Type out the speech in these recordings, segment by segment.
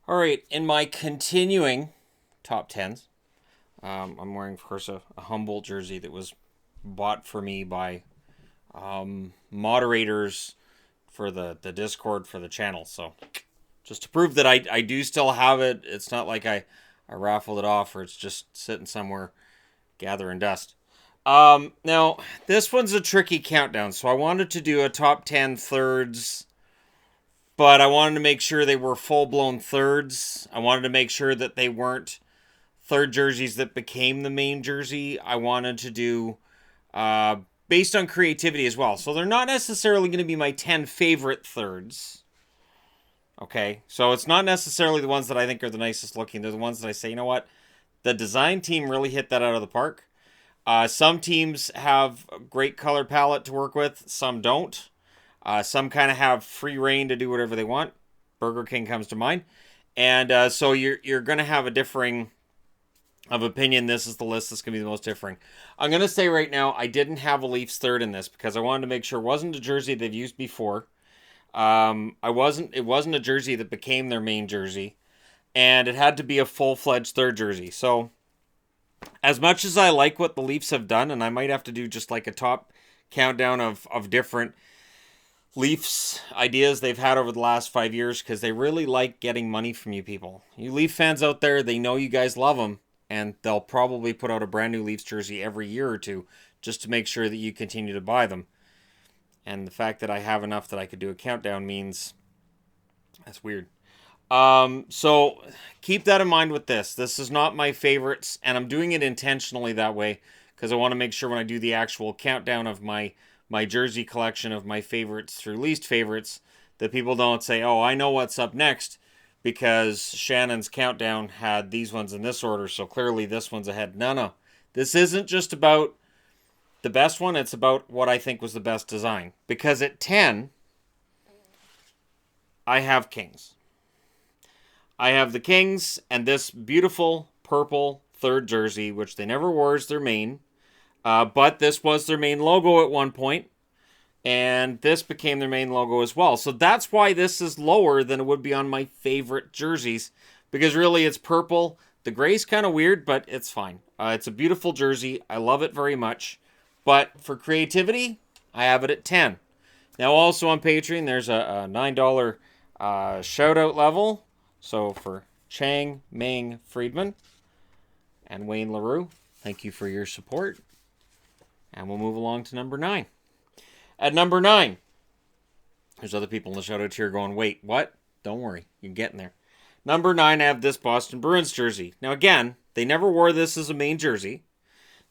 All right, in my continuing top tens, I'm wearing, of course, a Humboldt jersey that was bought for me by moderators for the Discord for the channel. So just to prove that I do still have it, it's not like I raffled it off or it's just sitting somewhere gathering dust. Now, this one's a tricky countdown, so I wanted to do a top 10 thirds, but I wanted to make sure they were full-blown thirds. I wanted to make sure that they weren't third jerseys that became the main jersey. I wanted to do based on creativity as well. So they're not necessarily going to be my 10 favorite thirds. Okay, so it's not necessarily the ones that I think are the nicest looking. They're the ones that I say, you know what? The design team really hit that out of the park. Some teams have a great color palette to work with. Some don't. Some kind of have free reign to do whatever they want. Burger King comes to mind. And so you're going to have a differing of opinion. This is the list that's going to be the most differing. I'm going to say right now, I didn't have a Leafs third in this because I wanted to make sure it wasn't a jersey they've used before. It wasn't a jersey that became their main jersey. And it had to be a full-fledged third jersey. So as much as I like what the Leafs have done, and I might have to do just like a top countdown of different Leafs ideas they've had over the last 5 years, because they really like getting money from you people. You Leaf fans out there, they know you guys love them, and they'll probably put out a brand new Leafs jersey every year or two just to make sure that you continue to buy them. And the fact that I have enough that I could do a countdown means that's weird. So keep that in mind with this. This is not my favorites, and I'm doing it intentionally that way because I want to make sure when I do the actual countdown of my jersey collection of my favorites through least favorites, that people don't say, oh, I know what's up next because Shannon's countdown had these ones in this order, so clearly this one's ahead. No. This isn't just about the best one, it's about what I think was the best design. Because at 10, I have Kings. I have the Kings and this beautiful purple third jersey, which they never wore as their main. But this was their main logo at one point. And this became their main logo as well. So that's why this is lower than it would be on my favorite jerseys. Because really it's purple. The gray's kind of weird, but it's fine. It's a beautiful jersey. I love it very much. But for creativity, I have it at 10. Now also on Patreon, there's a $9 shout out level. So for Chang, Ming, Friedman, and Wayne LaRue, thank you for your support. And we'll move along to number 9. At number 9, there's other people in the shout out here going, wait, what? Don't worry, you're getting there. Number 9, I have this Boston Bruins jersey. Now again, they never wore this as a main jersey.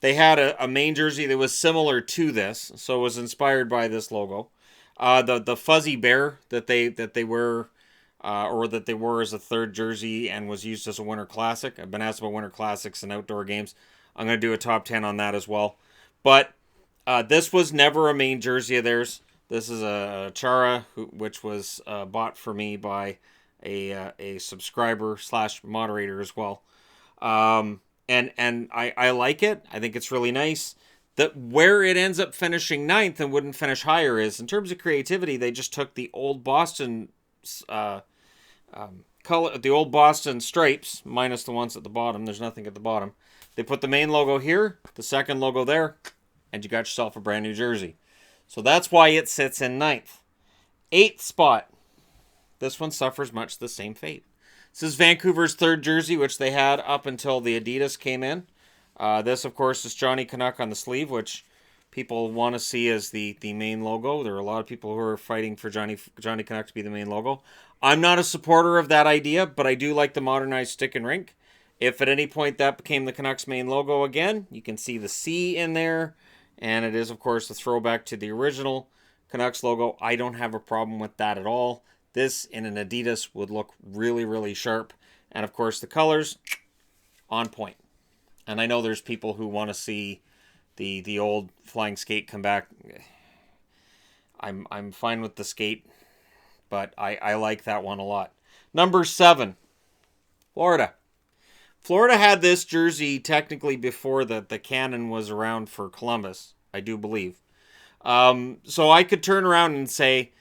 They had a main jersey that was similar to this, so it was inspired by this logo. The fuzzy bear that they wear, or that they wore as a third jersey and was used as a winter classic. I've been asked about winter classics and outdoor games. I'm going to do a top 10 on that as well. But this was never a main jersey of theirs. This is a Chara, which was bought for me by a subscriber / moderator as well. And I like it. I think it's really nice. That where it ends up finishing 9th and wouldn't finish higher is, in terms of creativity, they just took the old Boston color, the old Boston stripes, minus the ones at the bottom. There's nothing at the bottom. They put the main logo here, the second logo there, and you got yourself a brand new jersey. So that's why it sits in 9th. 8th spot. This one suffers much the same fate. This is Vancouver's third jersey, which they had up until the Adidas came in. This, of course, is Johnny Canuck on the sleeve, which people want to see as the main logo. There are a lot of people who are fighting for Johnny Canuck to be the main logo. I'm not a supporter of that idea, but I do like the modernized stick and rink. If at any point that became the Canucks main logo again, you can see the C in there. And it is, of course, a throwback to the original Canucks logo. I don't have a problem with that at all. This in an Adidas would look really, really sharp. And, of course, the colors, on point. And I know there's people who want to see the old flying skate come back. I'm fine with the skate, but I like that one a lot. Number 7, Florida. Florida had this jersey technically before the cannon was around for Columbus, I do believe. So I could turn around and say,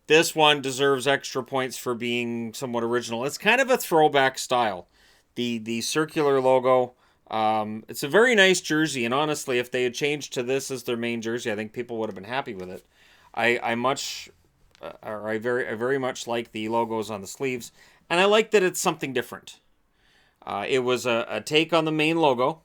This one deserves extra points for being somewhat original. It's kind of a throwback style. The circular logo. It's a very nice jersey, and honestly, if they had changed to this as their main jersey, I think people would have been happy with it. I very much like the logos on the sleeves, and I like that it's something different. It was a take on the main logo.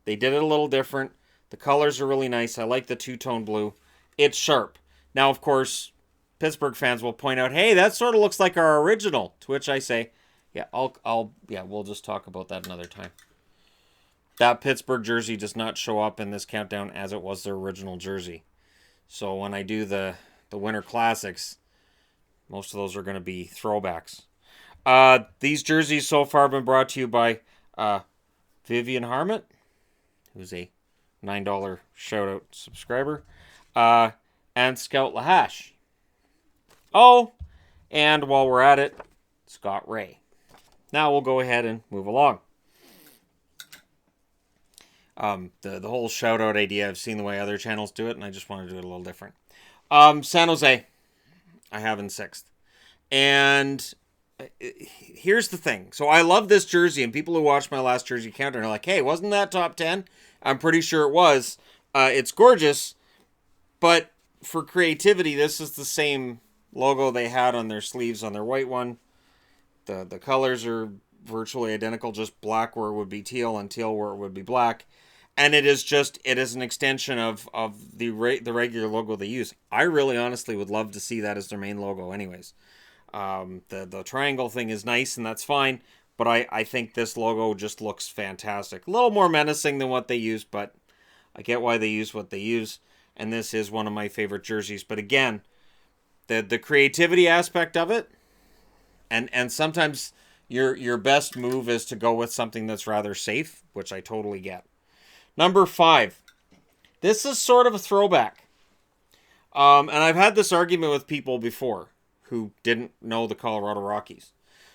They did it a little different. The colors are really nice. I like the two-tone blue. It's sharp. Now, of course, Pittsburgh fans will point out, "Hey, that sort of looks like our original." To which I say, "Yeah, we'll just talk about that another time." That Pittsburgh jersey does not show up in this countdown as it was their original jersey. So when I do the Winter Classics, most of those are going to be throwbacks. These jerseys so far have been brought to you by Vivian Harmon, who's a $9 shout-out subscriber, and Scout Lahash. Oh, and while we're at it, Scott Ray. Now we'll go ahead and move along. The whole shout-out idea, I've seen the way other channels do it, and I just want to do it a little different. San Jose, I have in 6th. And here's the thing. So I love this jersey, and people who watched my last jersey counter are like, "Hey, wasn't that top 10? I'm pretty sure it was. It's gorgeous, but for creativity, this is the same logo they had on their sleeves on their white one. The colors are virtually identical, just black where it would be teal and teal where it would be black. And it is an extension of the regular logo they use. I really honestly would love to see that as their main logo anyways. The triangle thing is nice and that's fine, but I think this logo just looks fantastic. A little more menacing than what they use, but I get why they use what they use. And this is one of my favorite jerseys. But again, the creativity aspect of it, and sometimes your best move is to go with something that's rather safe, which I totally get. Number 5. This is sort of a throwback. And I've had this argument with people before who didn't know the Colorado Rockies.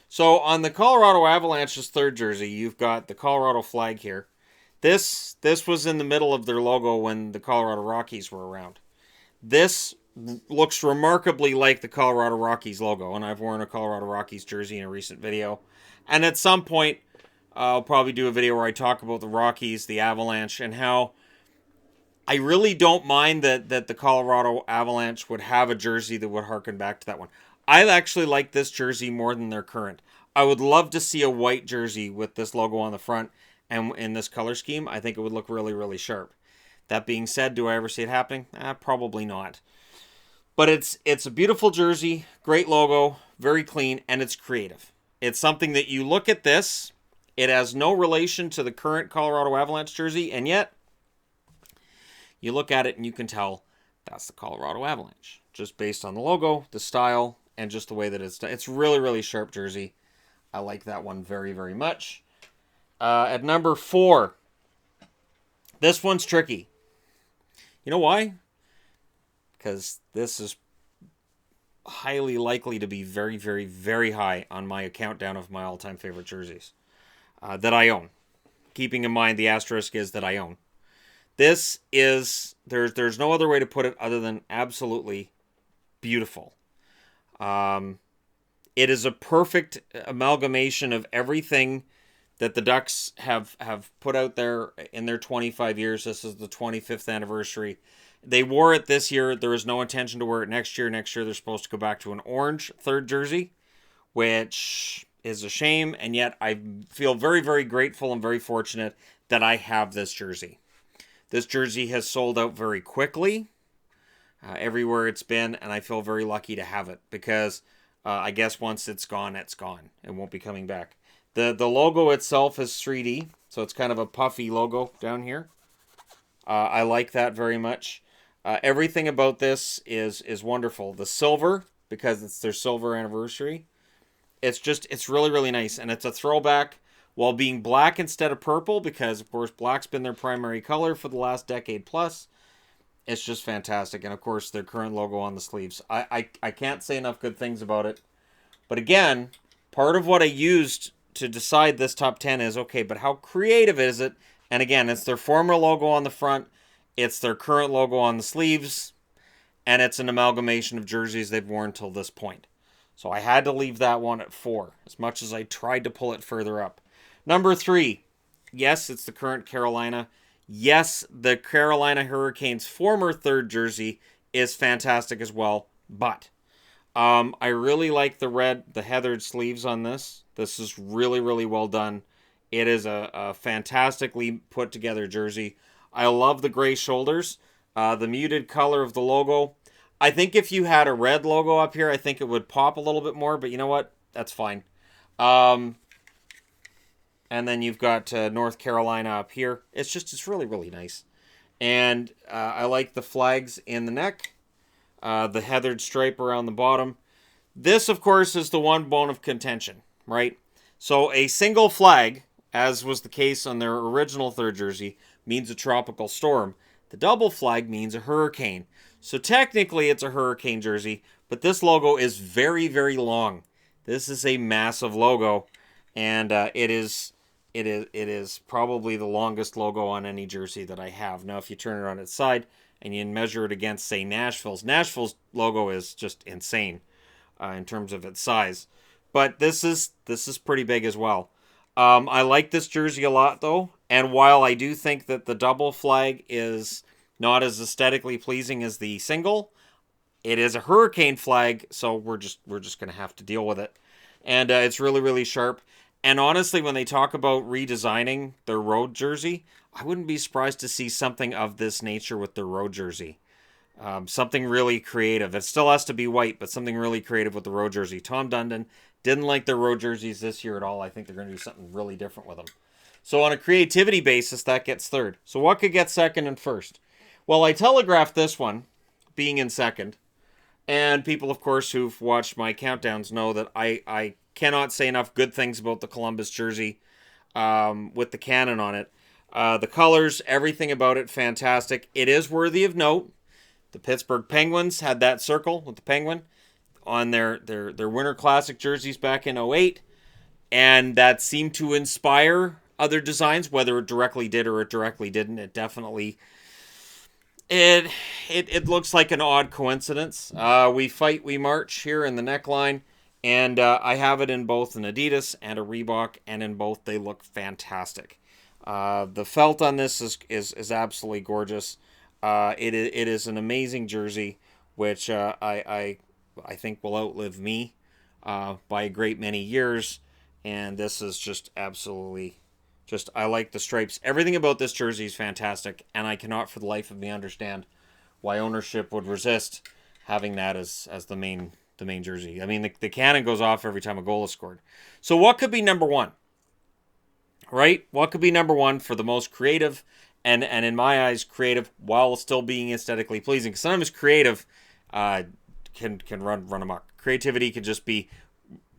So on the Colorado Avalanche's 3rd jersey, you've got the Colorado flag here. This was in the middle of their logo when the Colorado Rockies were around. This looks remarkably like the Colorado Rockies logo, and I've worn a Colorado Rockies jersey in a recent video. And at some point, I'll probably do a video where I talk about the Rockies, the Avalanche, and how I really don't mind that the Colorado Avalanche would have a jersey that would harken back to that one. I actually like this jersey more than their current. I would love to see a white jersey with this logo on the front and in this color scheme. I think it would look really, really sharp. That being said, do I ever see it happening? Probably not. But it's a beautiful jersey, great logo, very clean, and it's creative. It's something that you look at this, it has no relation to the current Colorado Avalanche jersey, and yet you look at it and you can tell that's the Colorado Avalanche. Just based on the logo, the style, and just the way that it's done. It's really, really sharp jersey. I like that one very, very much. At number 4, this one's tricky. You know why? Because this is highly likely to be very, very, very high on my countdown of my all-time favorite jerseys that I own. Keeping in mind the asterisk is that I own. This is, there's no other way to put it other than absolutely beautiful. It is a perfect amalgamation of everything that the Ducks have put out there in their 25 years. This is the 25th anniversary. They wore it this year. There is no intention to wear it next year. Next year they're supposed to go back to an orange 3rd jersey, which is a shame. And yet I feel very, very grateful and very fortunate that I have this jersey. This jersey has sold out very quickly everywhere it's been, and I feel very lucky to have it because I guess once it's gone, it's gone. It won't be coming back. The logo itself is 3D, so it's kind of a puffy logo down here. I like that very much. Everything about this is wonderful. The silver, because it's their silver anniversary, it's really, really nice. And it's a throwback while being black instead of purple, because, of course, black's been their primary color for the last decade plus. It's just fantastic. And, of course, their current logo on the sleeves. I can't say enough good things about it. But, again, part of what I used to decide this top 10 is, okay, but how creative is it? And, again, it's their former logo on the front. It's their current logo on the sleeves. and it's an amalgamation of jerseys they've worn till this point. So I had to leave that one at 4, as much as I tried to pull it further up. Number 3, yes, it's the current Carolina. Yes, the Carolina Hurricanes' former third jersey is fantastic as well, but I really like the heathered sleeves on this. This is really, really well done. It is a fantastically put together jersey. I love the gray shoulders, the muted color of the logo. I think if you had a red logo up here, I think it would pop a little bit more, but you know what? That's fine. And then you've got North Carolina up here. It's really, really nice. And I like the flags in the neck, the heathered stripe around the bottom. This, of course, is the one bone of contention, right? So a single flag, as was the case on their original third jersey, means a tropical storm. The double flag means a hurricane. So technically it's a hurricane jersey, but this logo is very, very long. This is a massive logo, and it is probably the longest logo on any jersey that I have. Now, if you turn it on its side and you measure it against, say, Nashville's logo is just insane in terms of its size. But this is pretty big as well. I like this jersey a lot, though, and while I do think that the double flag is not as aesthetically pleasing as the single, it is a hurricane flag, so we're just going to have to deal with it. And it's really, really sharp. And honestly, when they talk about redesigning their road jersey, I wouldn't be surprised to see something of this nature with their road jersey. Something really creative. It still has to be white, but something really creative with the road jersey. Tom Dundon didn't like their road jerseys this year at all. I think they're going to do something really different with them. So on a creativity basis, that gets third. So what could get second and first? Well, I telegraphed this one being in second. And people, of course, who've watched my countdowns know that I cannot say enough good things about the Columbus jersey with the cannon on it. The colors, everything about it, fantastic. It is worthy of note. The Pittsburgh Penguins had that circle with the penguin on their Winter Classic jerseys back in 2008. And that seemed to inspire other designs, whether it directly did or it directly didn't. It definitely... It looks like an odd coincidence. We fight, we march here in the neckline. And I have it in both an Adidas and a Reebok, and in both they look fantastic. The felt on this is absolutely gorgeous. It is an amazing jersey, which I think will outlive me by a great many years. And this is just absolutely... I like the stripes. Everything about this jersey is fantastic, and I cannot for the life of me understand why ownership would resist having that as the main jersey. I mean, the cannon goes off every time a goal is scored. So what could be number one? Right? What could be number one for the most creative and in my eyes, creative while still being aesthetically pleasing? Because sometimes creative can run amok. Creativity can just be,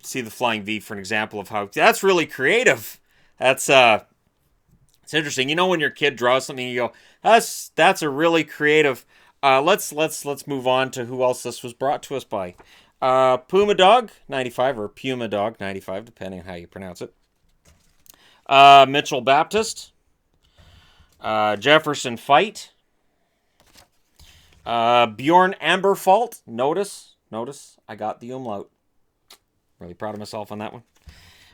see the flying V for an example of how that's really creative. That's it's interesting. You know, when your kid draws something, you go, that's a really creative. Let's move on to who else this was brought to us by. Puma Dog 95 or Puma Dog 95, depending on how you pronounce it. Mitchell Baptist, Jefferson Fight, Bjorn Amberfault. Notice, I got the umlaut. Really proud of myself on that one.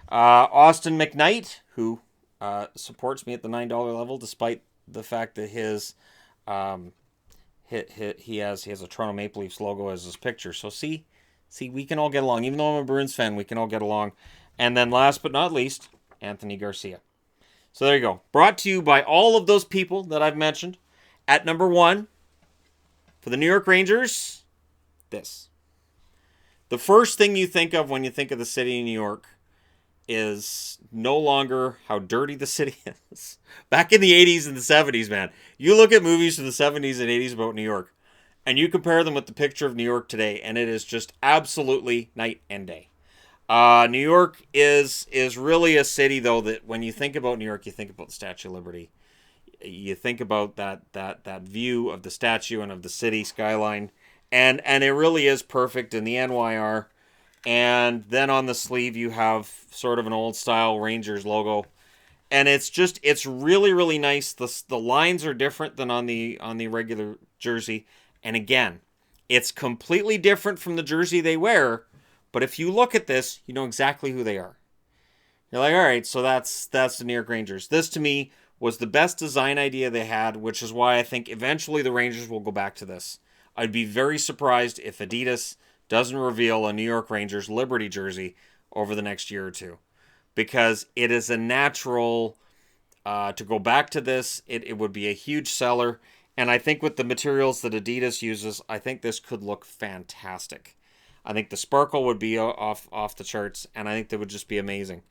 Austin McKnight, who supports me at the $9 level, despite the fact that his he has a Toronto Maple Leafs logo as his picture. So see, we can all get along. Even though I'm a Bruins fan, we can all get along. And then last but not least, Anthony Garcia. So there you go. Brought to you by all of those people that I've mentioned. At number one, for the New York Rangers, this. The first thing you think of when you think of the city of New York is no longer how dirty the city is. Back in the 80s and the 70s, man, you look at movies from the 70s and 80s about New York, and you compare them with the picture of New York today, and it is just absolutely night and day. New York is really a city, though, that when you think about New York, you think about the Statue of Liberty. You think about that view of the statue and of the city skyline, and it really is perfect in the NYR. And then on the sleeve, you have sort of an old-style Rangers logo. And it's really, really nice. The lines are different than on the regular jersey. And again, It's completely different from the jersey they wear, but if you look at this, you know exactly who they are. You're like, all right, so that's the New York Rangers. This to me was the best design idea they had, which is why I think eventually the Rangers will go back to this. I'd be very surprised if Adidas doesn't reveal a New York Rangers Liberty jersey over the next year or two, because it is a natural to go back to this. It would be a huge seller, and I think with the materials that Adidas uses, I think this could look fantastic. I think the sparkle would be off the charts, and I think that would just be amazing.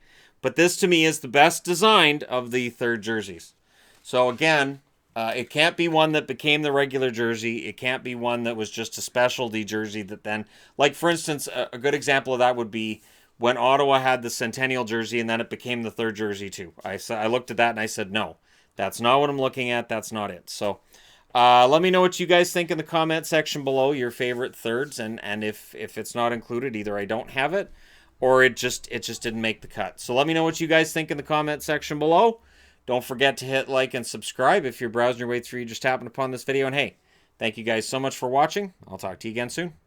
But this to me is the best designed of the third jerseys. So again, it can't be one that became the regular jersey. It can't be one that was just a specialty jersey that then, like for instance, a good example of that would be when Ottawa had the Centennial jersey and then it became the third jersey too. I looked at that and I said, no, that's not what I'm looking at. That's not it. So let me know what you guys think in the comment section below, your favorite thirds, and if it's not included, either I don't have it or it just didn't make the cut. So let me know what you guys think in the comment section below. Don't forget to hit like and subscribe if you're browsing your way through, you just happened upon this video. And hey, thank you guys so much for watching. I'll talk to you again soon.